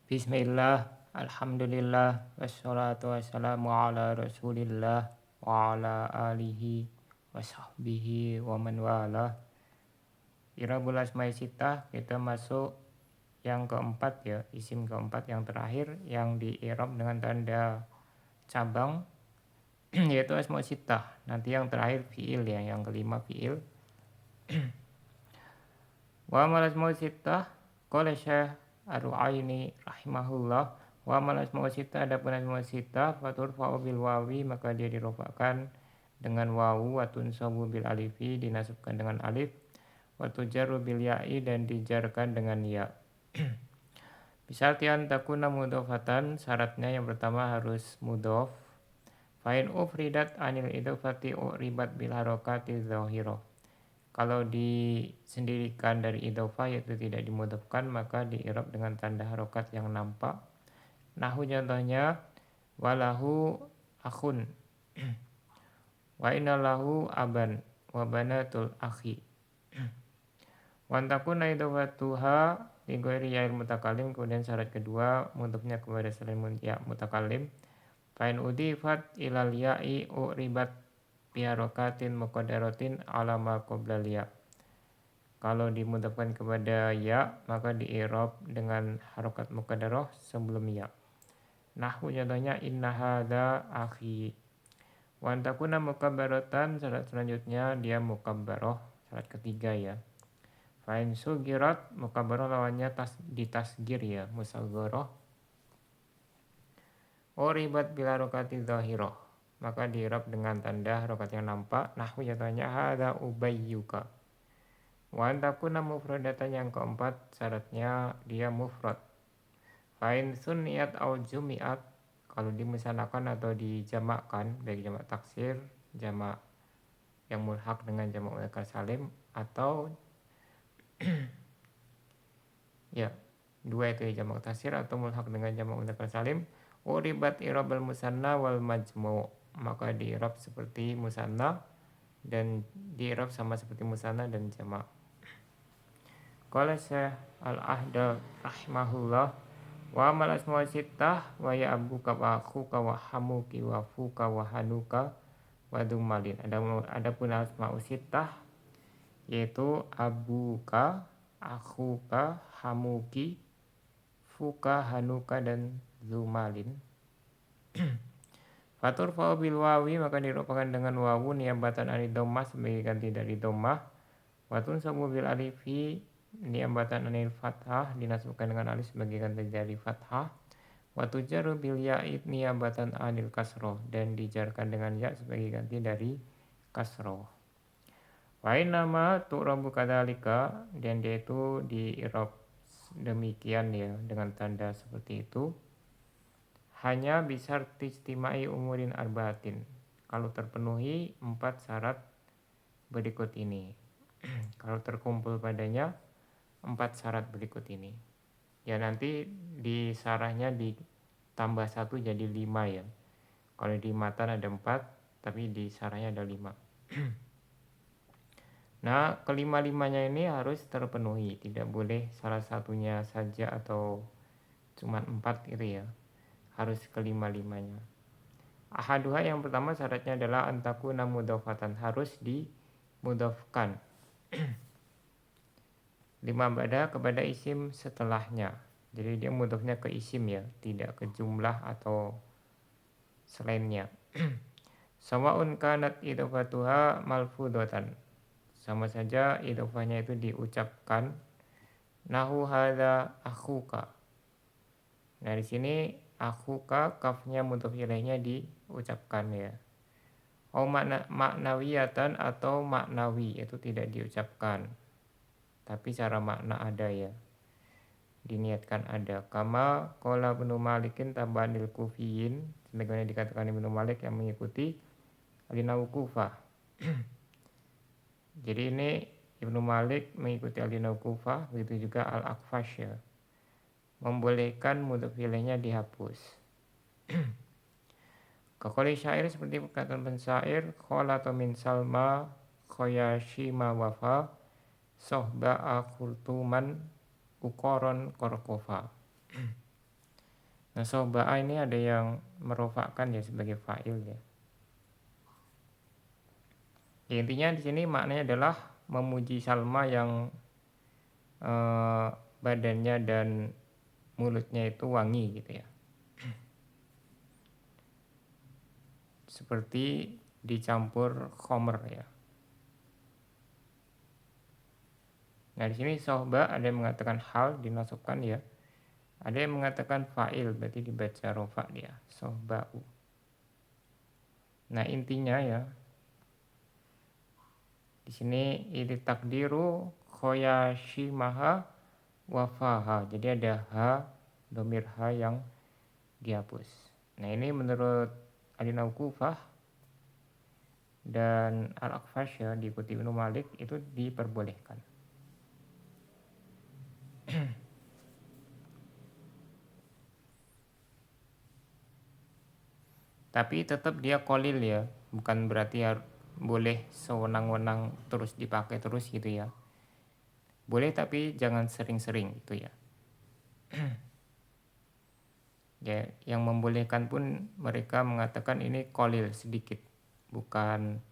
Bismillah, alhamdulillah, wassalatu wassalamu ala rasulillah wa ala alihi wa sahbihi wa man wala. Irabul asma'i sittah, kita masuk yang keempat ya, isim keempat yang terakhir yang di i'rab dengan tanda cabang yaitu asma' sittah. Nanti yang terakhir fi'il ya, yang kelima fi'il. Wa amal asma' sittah qala Syekh Ar-Ru'aini rahimahullah, wa amal asma' sittah, adapun asma' sittah faturfa'u bil wawi, maka dia dirofakkan dengan wawu, wa tunsabu bil alifi, dinasabkan dengan alif, wa tujarru bil ya'i, dan dijarkan dengan ya. Bisyartian takuna mudhofatan, syaratnya yang pertama harus mudhof. Fa'in ufridat anil idhofati uribat bil harokati dhahirah. Kalau disendirikan dari idhofah yaitu tidak dimudhofkan, maka di'irab dengan tanda harokat yang nampak. Nahu contohnya, walahu akhun wa innalahu aban wa banatul akhi. Wantakuna idhofatuha li ghairi ya'il mutakalim, kemudian syarat kedua mudhofnya kepada selain ya mutakalim. Fa'in udhifat ilal ya'i uribat biharokatin muqaddaratin ala ma qabla ya. Kalau dimudhafkan kepada ya, maka di-i'rab dengan harokat muqaddarah sebelum ya. Nahwu contohnya, inna hadza akhi. Wa antakuna mukabbaratan, syarat selanjutnya dia mukabbarah, syarat ketiga ya. Fa'in sugirat, mukabbarah lawannya ditasgir ya, musagharah. Uribat bila harokati zahirah, maka di-i'rab dengan tanda harokat yang nampak. Nahwu contohnya, hadza ubayyuka. Wa antakuna mufradatan, yang keempat syaratnya dia mufrad. Fa'in sunniyat au jumi'at, kalau dimusanakan atau dijamakkan, baik jamak taksir, jamak yang mulhaq dengan jamak mudzakkar salim, atau ya dua itu ya, jamak taksir atau mulhaq dengan jamak mudzakkar salim, uribat i'rabal musanna wal majmu', maka di-i'rab seperti musanna dan di-i'rab sama seperti musanna dan jamak. Qala Syekh Al-Ahdal rahimahullah, wa amal asma sittah wa ya abuka wa akhuka wa hamuki wa fuka wa hanuka wa dumalin. Adapun asma sittah yaitu abuka, akhuka, hamuki, fuka, hanuka, dan zumalin. Fatur fa'u bil wawi, maka dirupakan dengan wawu niabatan ani dhammah sebagai ganti dari dhammah. Watun sabu bil alifi, niabatan anil fathah, dinasabkan dengan alif sebagai ganti dari fathah. Watujaru bil ya'i niabatan anil kasroh, dan dijarkan dengan ya sebagai ganti dari kasroh. Wain nama tu'rabu kadzalika, dan dia itu di i'rab demikian ya, dengan tanda seperti itu. Hanya bisa istimai umurin arbaatin, kalau terpenuhi 4 syarat berikut ini. Kalau terkumpul padanya 4 syarat berikut ini, ya nanti di sarahnya ditambah 1 jadi 5 ya. Kalau di matan ada 4, tapi di sarahnya ada 5. Nah, kelima-limanya ini harus terpenuhi, tidak boleh salah satunya saja atau cuma 4 gitu ya. Harus kelima-limanya. Ahaduha, yang pertama syaratnya adalah antakuna mudhofatan, harus dimudhofkan. 5 ba'da, kepada isim setelahnya. Jadi dia mudhofnya ke isim ya, tidak ke jumlah atau selainnya. Sawa'un kanat idhofatuha malfudhatan, sama saja idhofahnya itu diucapkan. Nahu hadza akhuka. Nah di sini akhuka, kafnya mudhof ilaihnya diucapkan ya. Au maknawiyatan, atau maknawi itu tidak diucapkan, tapi secara makna ada ya, diniatkan ada. Kama qala Ibnu Malikin tabanil kufiyin, sebagaimana dikatakan Ibnu Malik yang mengikuti alina Kufah. Jadi ini Ibnu Malik mengikuti alina Kufah, begitu juga Al-Akfash ya, membolehkan mudhof ilaihnya dihapus. Kaqali syair, seperti perkataan pensyair, kholatu min salma khoyashima wafa sohba akhultuman ukoron korkova. Nah, soba'a ini ada yang merofakkan ya sebagai fa'il ya. Ya, intinya di sini maknanya adalah memuji Salma yang badannya dan mulutnya itu wangi gitu ya. Seperti dicampur khomer ya. Nah, di sini sohba ada yang mengatakan hal dinasabkan ya. Ada yang mengatakan fa'il berarti dibaca rofa dia, sohba'u. Nah, intinya ya di sini ini takdiru khoyashimaha wafaha. Jadi ada ha, domir ha yang dihapus. Nah, ini menurut Alinau Kufah dan Al-Akfash ya, diikuti Ibnu Malik itu diperbolehkan. Tapi tetap dia kolil ya, bukan berarti boleh sewenang-wenang terus dipakai terus gitu ya. Boleh tapi jangan sering-sering gitu ya. Ya, yang membolehkan pun mereka mengatakan ini kolil sedikit, bukan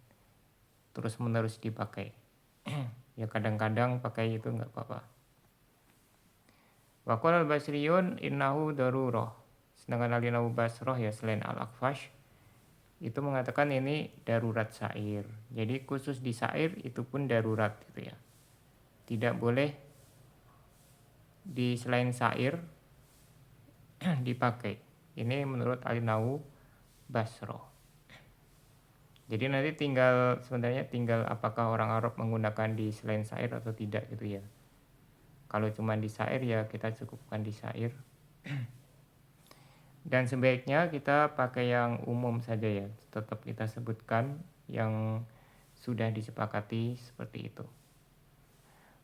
terus-menerus dipakai. Ya kadang-kadang pakai itu nggak apa-apa. Wa qala al-Basriyun innahu darurah. Sedangkan Al-Imam Basrah ya selain Al-Akfash itu mengatakan ini darurat syair. Jadi khusus di syair itu pun darurat gitu ya. Tidak boleh di selain syair dipakai. Ini menurut Al-Imam Basrah. Jadi nanti sebenarnya tinggal apakah orang Arab menggunakan di selain syair atau tidak gitu ya. Kalau cuma di syair ya kita cukupkan di syair. Dan sebaiknya kita pakai yang umum saja ya. Tetap kita sebutkan yang sudah disepakati seperti itu.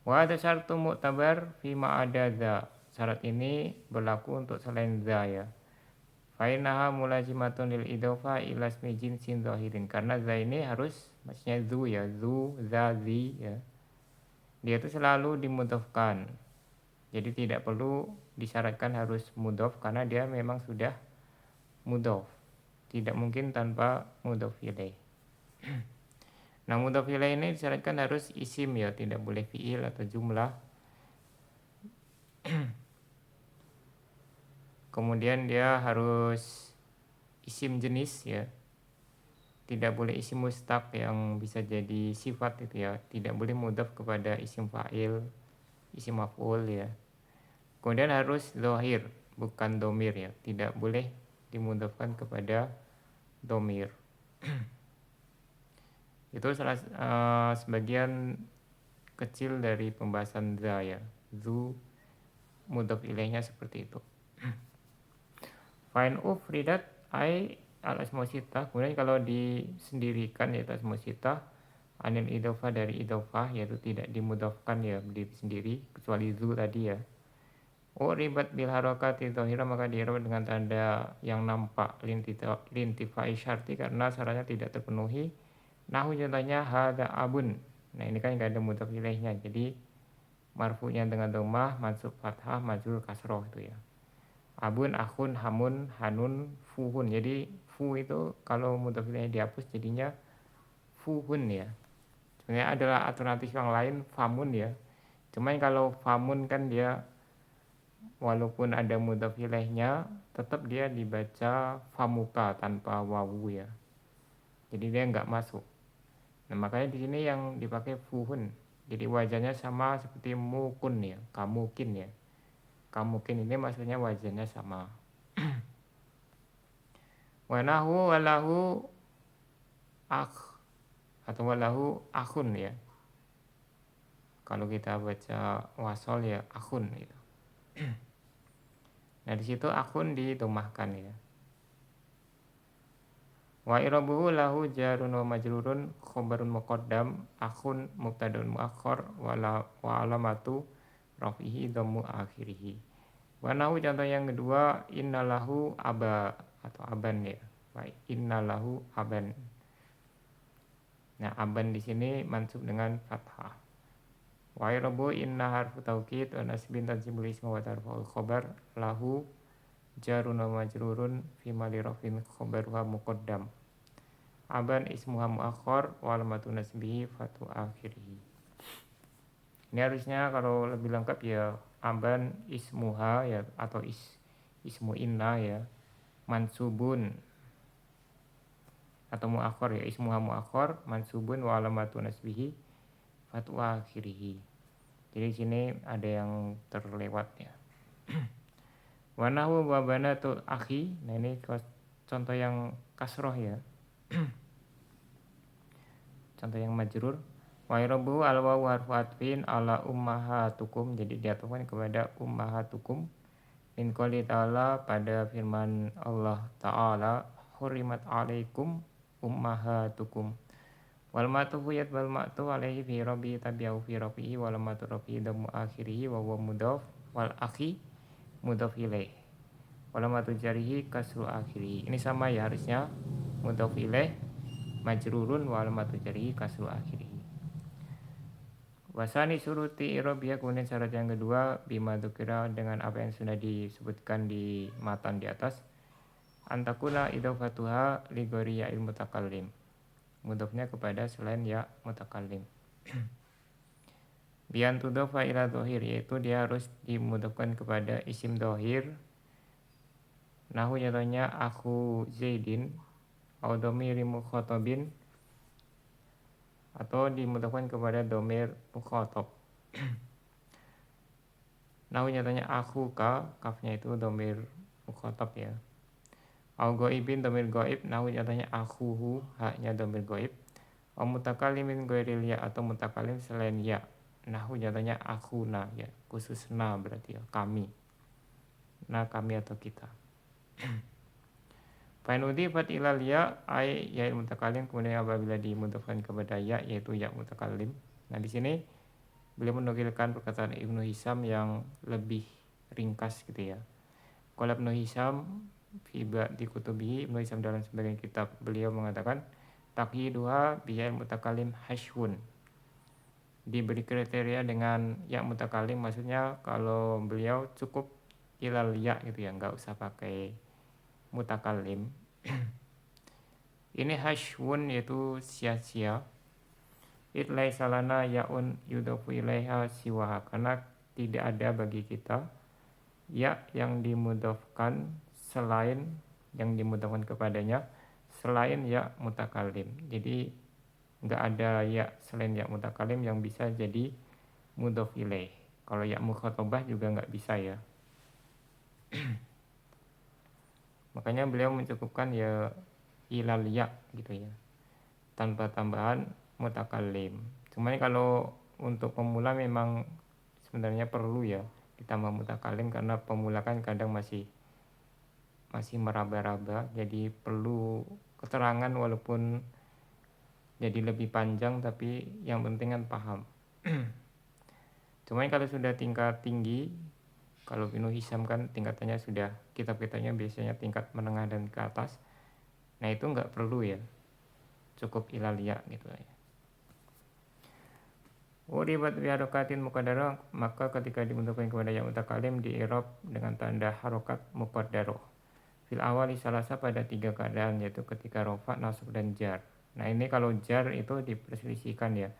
Wa ada syartu mu'tabar fima ada za. Syarat ini berlaku untuk selain za ya. Fainaha mulazimatun lil idofa ila ismi jinsin zahirin. Karena za ini harus maksudnya zu ya, zu, za, zi ya. Dia itu selalu dimudhofkan. Jadi tidak perlu disyaratkan harus mudhof karena dia memang sudah mudhof. Tidak mungkin tanpa mudhof ilaih. Nah, mudhof ilaih ini disyaratkan harus isim ya, tidak boleh fiil atau jumlah. Kemudian dia harus isim jenis ya. Tidak boleh isim mustaq yang bisa jadi sifat itu ya. Tidak boleh mudhof kepada isim fa'il, isim maf'ul ya. Kemudian harus zahir, bukan domir ya. Tidak boleh dimudhofkan kepada domir. Itu sebagian kecil dari pembahasan za ya. Zu mudhof ilaihnya seperti itu. Fa'in ufridat ai al-asma sitah. Kemudian kalau disendirikan yaitu asma sitah anil idhofah dari idhofah yaitu tidak dimudhofkan ya berdiri sendiri kecuali zu tadi ya. Ribat bil harakati dhahira maka diirab dengan tanda yang nampak lintifai syarti karena syaratnya tidak terpenuhi. Nahu contohnya hada abun. Nah ini kan nggak ada mudhof ilaihnya. Jadi marfu'nya dengan dhammah, mansub fathah, majrur kasroh itu ya. Abun, akhun, hamun, hanun, fuhun. Jadi fu itu kalau mudhof ilaihnya dihapus jadinya fuhun ya. Sebenarnya adalah alternatif yang lain famun ya. Cuman kalau famun kan dia walaupun ada mudhof ilaihnya tetap dia dibaca famuka tanpa wawu ya. Jadi dia nggak masuk. Nah makanya di sini yang dipakai fuhun. Jadi wajahnya sama seperti mukun ya, kamukin ya. Kamukin ini maksudnya wajahnya sama. Wanahu walahu akh atau walahu akhun ya. Kalau kita baca wasol ya akhun gitu. Nah di situ akhun didomahkan ya. Wa irabuhu lahu jarun wa majrurun khobarun muqaddam akhun mubtadaun muakhar wa alamatu rafihi dhammu akhirih. Wa nahu contoh yang kedua innalahu aba atau aban ya. Baik, innalahu aban. Nah, aban di sini mansub dengan fathah. Wa irabu inna harfu taukid wa nasbin tansibul isma wa tarfa'ul khabar lahu jarun wa majrurun fi mali rafin khabaruha muqaddam. Aban ismuha muakhar wa alamatu nasbihi fatu akhirih. Ini harusnya kalau lebih lengkap ya aban ismuha ya atau ismu inna ya mansubun atau muakhar ya ismuha muakhar mansubun wa alamatu nasbihi fatu akhirih. Jadi sini ada yang terlewat ya. Wa nahwu wa banatul akhi. Nah ini contoh yang kasroh ya. Contoh yang majrur. Wa irabu al wawu harfu atfin ala ummahatukum. Jadi diatufkan kepada ummahatukum. Min qouli ta'ala pada firman Allah Ta'ala hurimat alaikum ummahatukum. Wal ma'tufu yatbal ma'tuf alaihi fi rabbi tabi'u fi rabbihi wal ma'tu rabbi damu akhirihi wa huwa mudhaf wal akhi mudhaf ilaih. Wal ma'tu jarihi kasru akhirihi. Ini sama ya harusnya mudhaf ilaih majrurun wal ma'tu jarihi kasru akhirihi. Wasani suruti irabiyah, kemudian syarat yang kedua bima dzukira dengan apa yang sudah disebutkan di matan di atas. Antakuna idhofatuha li ghairi ya'il mutakallim. Mudhofnya kepada selain ya mutakallim. Bian tudhofa ila dhohir, yaitu dia harus dimudhofkan kepada isim dhohir. Nahu contohnya aku Zaidin au dhamiri mukhatabin, atau dimudhofkan kepada dhamir mukhatab. Nahu contohnya aku kafnya itu dhamir mukhatab ya. Au ghaibin dhamir ghaib, nahu contohnya akhuhu haknya dhamir ghaib. Au mutakallimin ghairil ya, atau mutakallim selain ya. Nahu contohnya akhuna ya, khusus na berarti ya, kami. Na kami atau kita. Fa in udhifat ilal ya ay ya mutakallim, kemudian apabila dimudhafkan kepada ya yaitu ya mutakallim. Nah di sini beliau menukilkan perkataan Ibnu Hisam yang lebih ringkas gitu ya. Qala Ibnu Hisam fi di kutubihi, Ibnu Hisam dalam sebagian kitab beliau mengatakan taqyiduha bi ya mutakallim hashwun. Diberi kriteria dengan ya mutakallim, maksudnya kalau beliau cukup ilal ya gitu ya, enggak usah pakai mutakallim. Ini hashwun yaitu sia-sia. It laisa lana yaun yudhafu ilaiha siwaha, karena tidak ada bagi kita ya yang dimudhafkan selain yang dimudhafkan kepadanya selain ya mutakallim. Jadi enggak ada ya selain ya mutakallim yang bisa jadi mudhaf ilaih. Kalau ya mukhatabah juga enggak bisa ya. Makanya beliau mencukupkan ya ilal ya gitu ya, tanpa tambahan mutakallim. Cuman kalau untuk pemula memang sebenarnya perlu ya ditambah mutakallim, karena pemula kan kadang masih meraba-raba, jadi perlu keterangan walaupun jadi lebih panjang, tapi yang penting kan paham. Cuman kalau sudah tingkat tinggi, kalau Ibnu Hisam kan tingkatannya sudah, kitab-kitabnya biasanya tingkat menengah dan ke atas. Nah itu enggak perlu ya, cukup ilal ya gitu ya. Uribat bi harokatin muqaddarah, maka ketika dimudhafkan kepada ya mutakallim di i'rab dengan tanda harokat muqaddarah. Fil awali salasa, pada 3 keadaan, yaitu ketika rofa, nasab dan jar. Nah ini kalau jar itu diperselisihkan ya.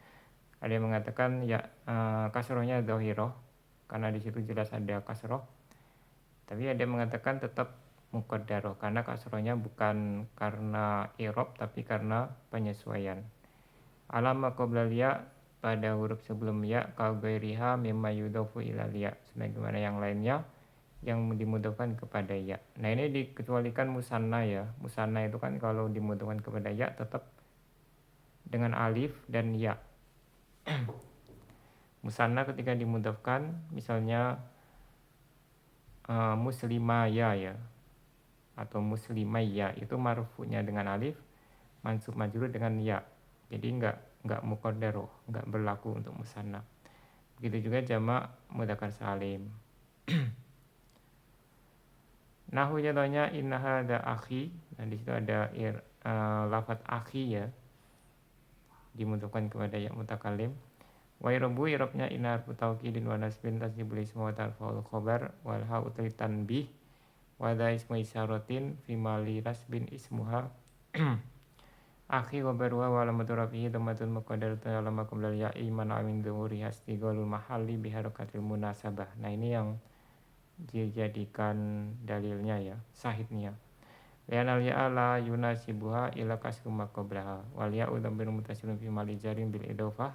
Ada yang mengatakan ya kasrohnya dhahirah, karena di situ jelas ada kasroh. Tapi ada yang mengatakan tetap muqaddarah, karena kasrohnya bukan karena i'rab tapi karena penyesuaian. Alama qoblal ya, pada huruf sebelum ya, ka ghairiha mimma yudhafu ilal ya, sebagaimana yang lainnya yang dimudhafkan kepada ya. Nah ini dikecualikan musanna ya. Musanna itu kan kalau dimudhafkan kepada ya tetap dengan alif dan ya. Musanna ketika dimudhafkan misalnya muslimaya ya atau muslimayya, itu marfu'nya dengan alif, mansub majrur dengan ya. Jadi enggak muqaddarah, enggak berlaku untuk musanna. Begitu juga jamak mudzakkar salim. Nahu contohnya inna hadza akhi. Nah di situ ada lafaz akhi ya, dimudhafkan kepada ya mutakallim. Wa irabu, irabnya inna harfu taukidin wa nasbin tasjibul ismu wa tarfa'ul khabar wal ha'u tanbih Wada ismu isyaratin fi mali rasbin ismuha akhi wa barwa wa alamatu rafihi dhammatun muqaddaratun ala ma qabla ya'i man amin dhuhuri hastighalul mahalli biharakatil munasabah. Nah ini yang dijadikan dalilnya ya, sahidnya. Lianal ya'ala yunasibuha ila kasru ma qablaha wal ya'u dhamir mutasilun fi mali jarin bil idofah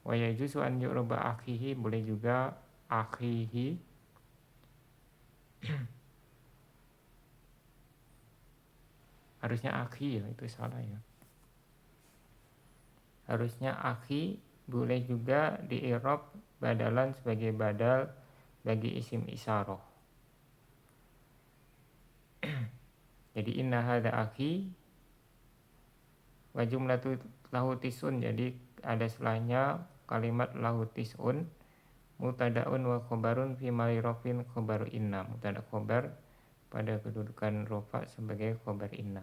wa yajuzu an yu'raba akhihi, boleh juga akhihi harusnya akhi ya, itu salah ya, harusnya akhi. Boleh juga di i'rab badalan sebagai badal bagi isim isyarah. Jadi inna hadza akhi wa jumlatu lahu tisun, jadi ada setelahnya kalimat lahu tisun mutadaun wa khobarun fi mali rofin khobaru inna, mutada khobar pada kedudukan rofa sebagai khobar inna.